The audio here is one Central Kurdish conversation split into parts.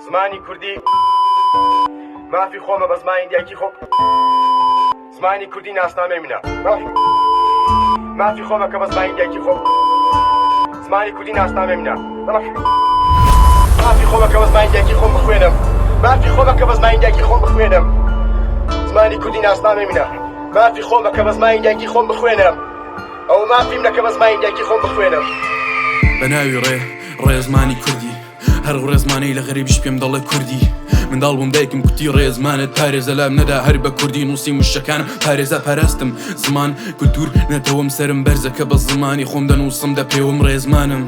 زمانی کوردی مافی خۆمە بە زمانی دیاکی خۆم زمانی کوردی ناسنامەی منە مافی خۆمە کە بە زمانی دیاکی خۆم زمانی کوردی ناسنامەی منە مافی خۆمە کە بە زمانی دیاکی خۆم بخوێنم مافی خۆمە کە بە زمانی دیاکی خۆم بخوێنم زمانی کوردی ناسنامەی منە مافی خۆمە کە بە زمانی دیاکی خۆم بخوێنم ئەو مافی منە کە بە زمانی دیاکی خۆم بخوێنم بەناوی ڕێزمانی کوردی هەر ڕێزمانەی لە غەریبیش پێم دەڵێ کوردی منداڵ بووم دایکم کوتی ڕێزمانت پارێزە لام نەدا هەر بە کوردی نووسی موشەکانم پارێزە پاراستم زمان کولتور نەتەوەم سرم بەرزەکە بە زمانی خۆم دەنووسم دە پێوم ڕێزمانم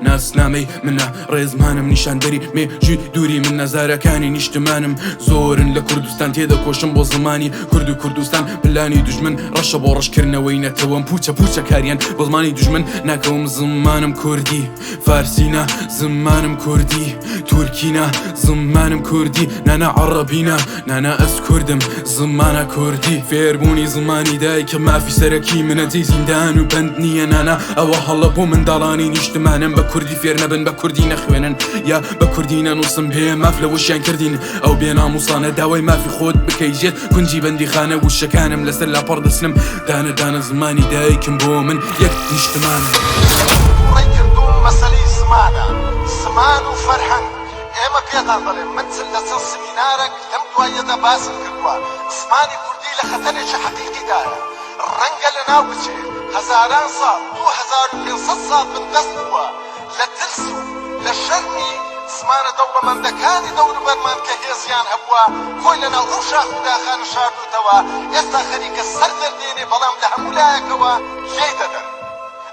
ناسنامەی منە ڕێزمانم نیشاندەری مێژوی دووری من نەزارەکانی نیشتمانم زۆرن لە کوردستان تێدەکۆشم بۆ زمانی کورد و کوردستان پلانی دوژمن ڕەشە بۆ ڕەشکردنەوەی نەتەوەم پوچە کاریان بۆ زمانی دوژمن ناکەوم زمانم کوردی فارسینە زمانم کوردی تورکینە زمانم کوردی نانا عەرەبینە نانا ئەس کوردم زمانە کوردی فێربوونی زمانی دایکە مافی سەرەکی منە جێی زیندان و بەند نییە نانا ئەوە هەڵە بۆ منداڵانی نیشتمانم بە کوردی فێر نەبن بە کوردی نەخوێنن یا بە کوردی نەنووسم پێ ماف لە وشیان کردین ئەو بێناموسانە داوای مافی خۆت بکەیژێت کونجی بەندی خانە وشەکانم لەسەر لاپەڕ دەچنم دانە زمانی دایکم بۆ من یەک نیشتمانە مەسەلەی زمانە زمان و فەرهەنگ ئێمە پێدان دەڵێن من لە چەند سمینارێک لەم دوایەدا باسم کردووە زمانی کوردی لە خەتەرێکی حەقیقیدایە ڕەنگە لە ناو بچێت هەزاران ساڵ 2500 ساڵ بندەست بووە لە ترس و لە شەرمی زمانە دەوڵەمەندەکانی دەوروبەرمان کە هێزیان هەبووە خۆی لەناو ئەو شاخ و داخانە شاردوتەوە ئێستا خەریکە سەر دەردێنێ بەڵام لە هەموو لایەکەوە لێی دەدەن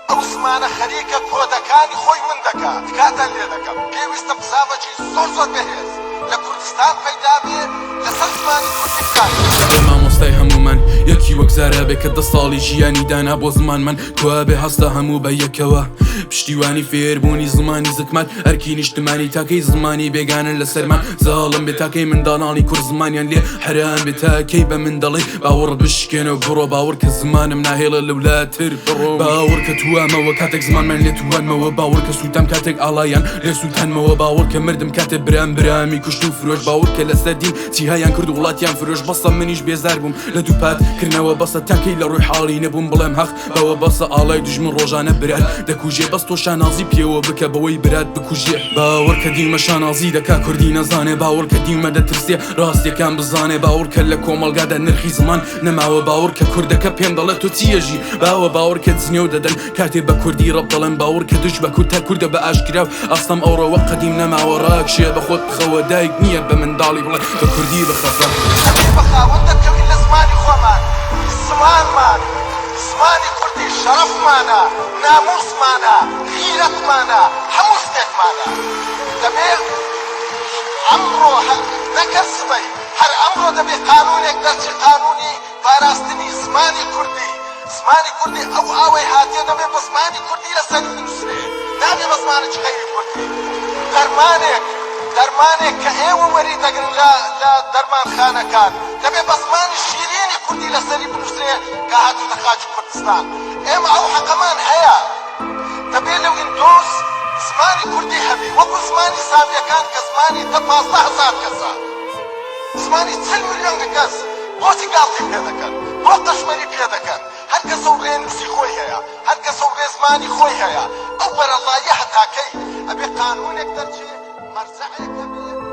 ئەو زمانە خەریکە کۆدەکانی خۆی من دەکا تکاتان لێ دەکەم پێویستە قساوەکی زۆر بەهێز لە کوردستان پەیدا بێ لەسەر زمانی کوردی بکات مامۆستای هەمومان یەکی وەک زارابێ کە 10 ساڵی ژیانی دانا بۆ زمانمان کوابێ هەستە هەموو بە یەکەوە پشتیوانی فێربوونی زمانی زکمات ئەرکی نیشتمانی تاکەی زمانی بێگانن لەسەرمان زاڵم بێ تاکەی منداڵانی کورد زمانیان لێ حرام بێ تاکەی بە من دەڵێ باوەڕ بشکێنە و بڕۆ باوەڕ کە زمانم ناهێڵە لەولاتر بڕۆ باوەڕ کە توامەوە کاتێک زمانمان لێ توانمەوە باوەڕ کە سووتام کاتێک ئاڵایان لێ سووتانمەوە باوەڕ کە مردم کاتێ برامی کوشت و فرۆش باوەڕ کە لەسەر دین چیهایان کرد وڵاتیان فرۆش بەسە منیش بێزار بووم لە دووپات کردنەوە بەسە تاکەی لە ڕووی حاڵی نەبووم بڵێم هەخ بەوە بەسە ئاڵای دوژمن ڕۆژانە برات دەکوژێ بەس تۆ شانازی پێوە بکە بەوەی برات بکوژێ باوەڕ کە دیمە شانازی دەکا کوردی نەزانێ باوەڕ کە دیمە دەترسێ ڕاستیەکان بزانێ باوەڕ کە لە کۆمەڵگادا نرخی زمان نەماوە باوەڕ کە کوردەکە پێم دەڵێت تۆ چیەژی باوەڕ کە جنێ و دەدەن کاتێ بە کوردی ڕەب دەڵێن باوەڕ کە دوش بە کورد تا کوردە بە ئاشکراو ئەستەم ئەوڕەوە قەدیم نەماوە ڕاکشێ بە خۆت بخەوە دایک نییە بە منداڵی بڵێ بە کوردی بخەفە بەخاوەن دەکەوین لە زمانی خۆمان زمانمان زمانی کوردی شەرەفمانە ناموسمانە غیرەتمانە هەموو شتێکمانە دەبێت ئەمڕۆ نەکە سبەی هەر ئەمڕۆ دەبێت قانونێک دەرچی قانونی پاراستنی زمانی کوردی ئەو ئاوەی هاتیە دەبێت بە زمانی کوردی لەسەری بنووسرێ نابێت بە زمانێکی غەیری کوردی دەرمانێک کە ئێوە وەری دەگرن لە دەرمانخانەکان دەبێت بە زمانی شیرینی کوردی لەسەری بنووسرێ کە هاتووتە خاکی کوردستان ئێمە ئەو حەقەمان هەیە دەبێت لەو ئیندۆس زمانی کوردی هەبێ وەکو زمانی سامیەکان کە زمانی 15,000 کەسە زمانی 40 ملیۆن کەس بۆچی گاڵتی پێ دەکەن بۆ قەشمەری پێ دەکەن هەر کەسە و ڕێنووسی خۆی هەیە هەر کەسە و ڕێزمانی خۆی هەیە ئەو بەرەڵایە هەتاکەی ئەبێ قانونێک دەرچێ مەرجەعێک هەبێ